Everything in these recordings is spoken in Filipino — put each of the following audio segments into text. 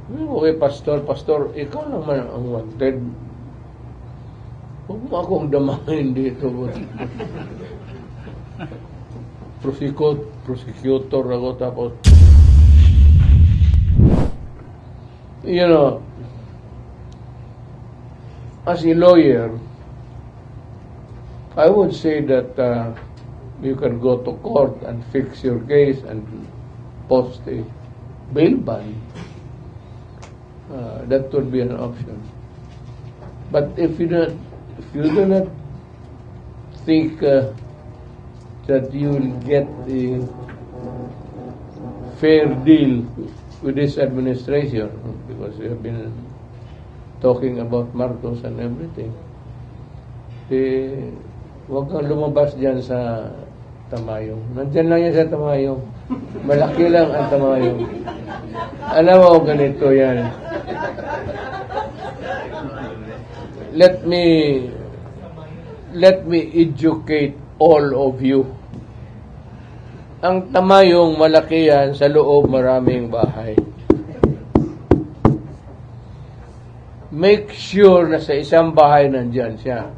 Okay, pastor, ikaw naman ang wanted. Huwag mo akong damahin dito. Prosecutor ako, tapos, you know, as a lawyer, I would say that you can go to court and fix your case and post a bail bond. That would be an option. But if you do not think that you will get a fair deal with this administration, because we have been talking about Marcos and everything, huwag kang lumabas dyan sa Tamayong. Nandyan lang yan sa Tamayong. Malaki lang ang Tamayong. Alam mo, ganito yan. Let me educate all of you. Ang Tamayong, malaki yan, sa loob maraming bahay. Make sure na sa isang bahay nandyan siya.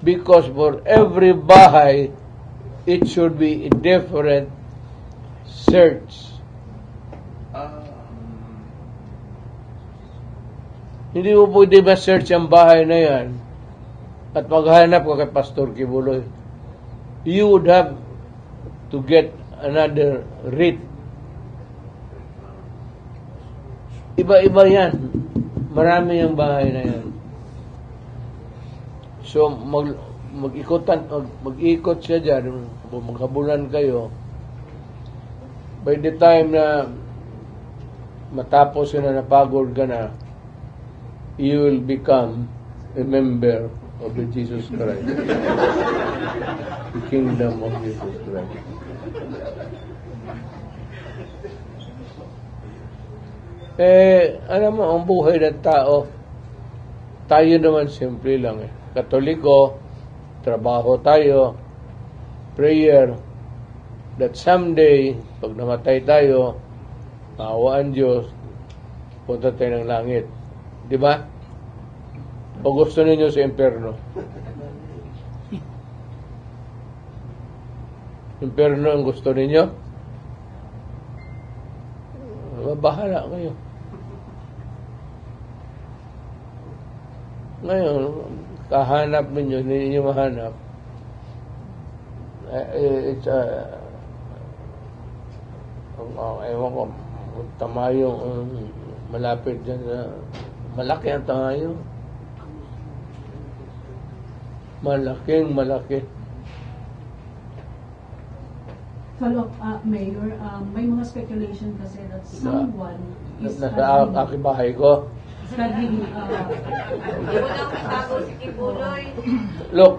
Because for every bahay, it should be a different search. Hindi mo pwede ma-search ang bahay na yan at maghanap ka kay Pastor Kibuloy. You would have to get another writ. Iba-iba yan. Marami yung bahay na yan. So, mag-ikot siya dyan, maghabulan kayo. By the time na matapos na napagod ka na, you will become a member of the Jesus Christ. The kingdom of Jesus Christ. Alam mo, ang buhay ng tao, tayo naman simple lang eh. Katoliko, trabaho tayo, prayer, that someday, pag namatay tayo, maawaan Diyos, punta tayo ng langit. Di ba? O gusto ninyo sa impyerno? Impyerno ang gusto ninyo? Bahala kayo. Ngayon, kahanap ninyo, hindi ninyo mahanap. It's ewan ko, Tamayong malapit dyan sa, malaki ang Tamayong. Malaki. Follow-up, Mayor, may mga speculation kasi that someone is nasa aking bahay ko. studying Look,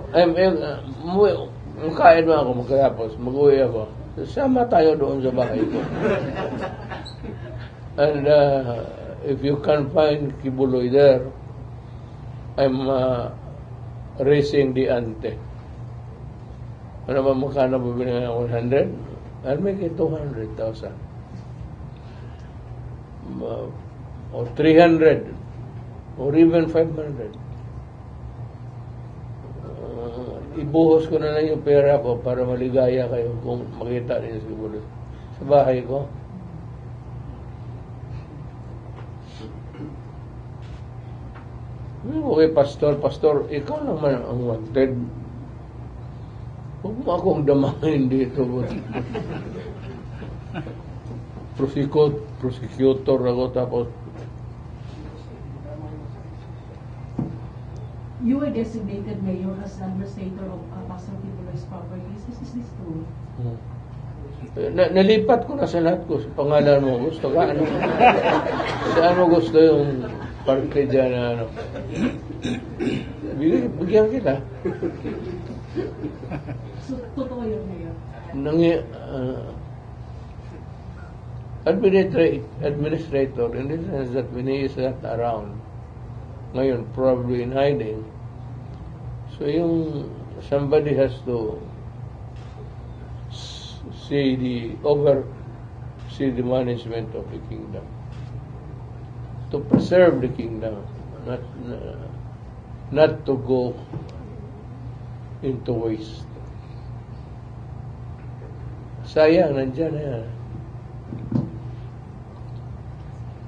kain mo ako magkatapos, mag-uwi ako. Sama tayo doon sa bahay ko. And if you can find Kibuloy there, I'm raising the ante. Ano ba magkano bibili ng 100? I'll make it 200,000. Or 300. Or even 500. Ibuhos ko na lang yung pera ko para maligaya kayo kung makita niyo si Kibuloy sa bahay ko. Okay, pastor, ikaw naman ang wanted. Huwag mo akong damahin dito. Prosecutor ako, tapos you were designated mayor as administrator of Pastor Kibuloy's properties. Is this true? Nalipat ko na sa lahat ko. Sa pangalan mo gusto ka? Ano? Saan mo gusto yung parte dyan na ano? Bigyan kita. So, totoo yun, Mayor? Administrator, in the sense that when he is not around, ngayon, probably in hiding. So, somebody has to oversee the management of the kingdom. to preserve the kingdom, not to go into waste. Sayang, nandyan na yan.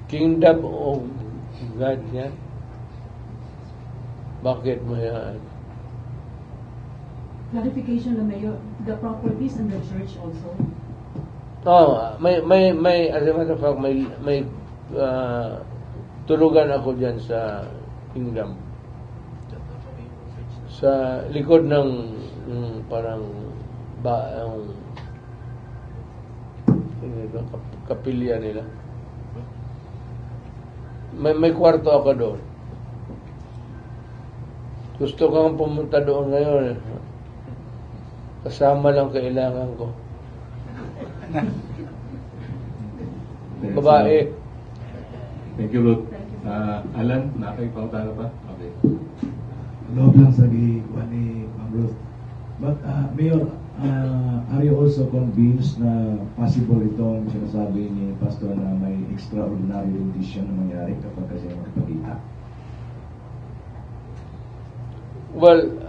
Kingdom of God yan. Bakit mo yan? Clarification lang, Mayor. The properties in the church also? As a matter of fact, may tulugan ako dyan sa kingdom. Sa likod ng parang kapilya nila. May kwarto ako doon. Gusto kang pumunta doon ngayon. Kasama lang kailangan ko. Babae. Thank you, Ruth. Alan, nakikipagtala pa? Okay. Loob lang sa giwan ni Ma'am Ruth. But, Mayor, are you also convinced na possible itong sinasabi ni Pastor na may extraordinary rendition na mangyari kapag kasi makipagkita? Well,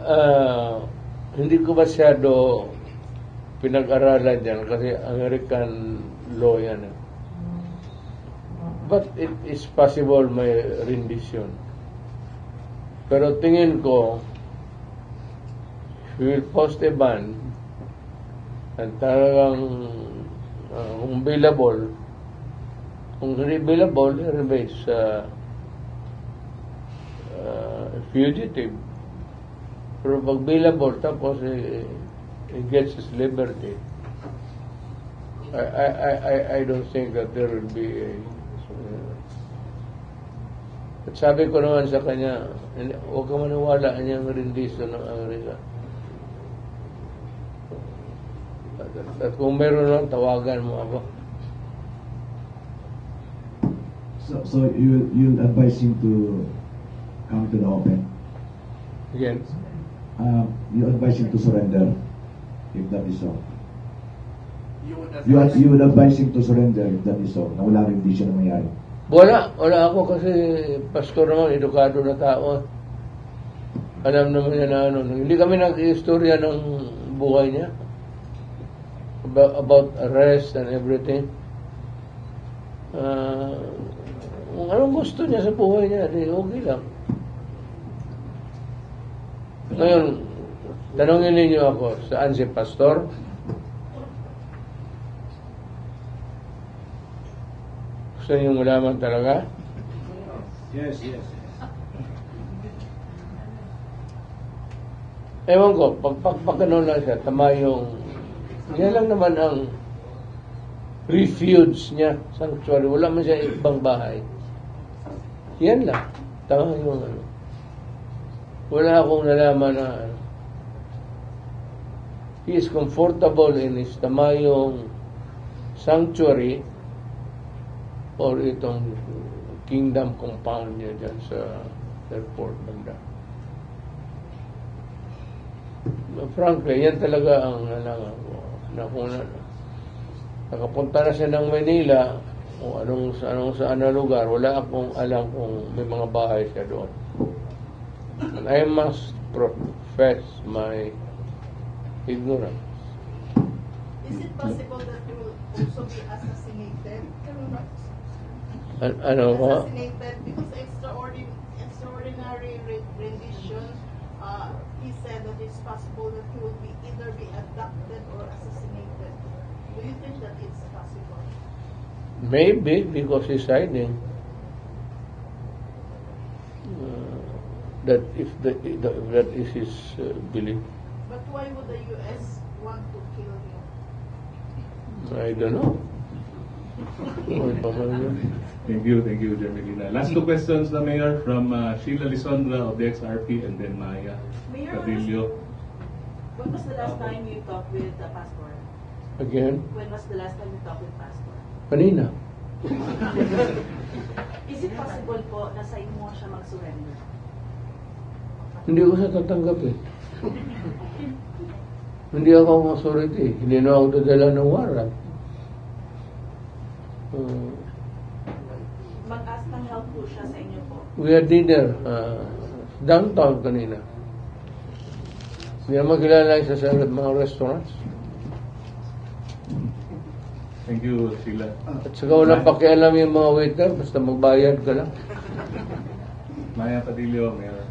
hindi ko masyado pinag-aralan yan kasi American law yan. But it is possible may rendition. Pero tingin ko, we will post a ban at talagang kung available, kung hindi available, remains fugitive. Pero pag available, tapos he gets his liberty. I don't think that there will be a at sabi ko naman sa kanya, huwag ka maniwala niyang rendition ng Amerika. At kung meron lang, tawagan mo ako. So you'll advise him to come to the open? Again? You advise him to surrender, if that is so. You would advise him to surrender, if that is so, na wala rendition na mangyari. Wala ako kasi pastor naman, edukado na tao. Alam naman niya na ano. Hindi kami nag-istorya ng buhay niya. About arrest and everything. Kung anong gusto niya sa buhay niya, okay lang. Ngayon, tanongin ninyo ako, saan si pastor? Gusto niyo malaman talaga? Yes. Ewan ko, pag ano lang siya, tama yung, yan lang naman ang refuge niya, sanctuary. Wala man siya ibang bahay. Yan lang. Tama yung ano. Wala akong nalaman na ano. He is comfortable in his tamayong sanctuary or itong kingdom compound niya dyan sa airport banda. Frankly, yan talaga ang nalangan ko. Na kung nakapunta na siya ng Manila o saan na lugar, wala akong alam kung may mga bahay siya doon. And I must profess my ignorance. Is it possible that you will also be assassinated? Ano ba? Assassinated because extraordinary rendition. He said that it's possible that he will either be abducted or assassinated. Do you think that it's possible? Maybe because he's hiding. That is his belief. But why would the U.S. want to kill him? I don't know. Thank you, Jermelina. Last two questions na Mayor from Sheila Lisondra of the XRP and then Maya Cadillo. When was the last time you talked with the pastor? Again? When was the last time you talked with pastor? Kanina. Is it possible po na sa inyo siya mag-surrender? Hindi ko siya tatanggapin. Hindi ako ang authority. Hindi na ako dadala ng warrant. mag-ask ng help po siya sa inyo po? We had dinner downtown kanina. Hindi naman kilala isa sa mga restaurants. Thank you, Sheila. At saka walang pakialam yung mga waiter, basta magbayad ka lang. Maya Padillo, Mayor.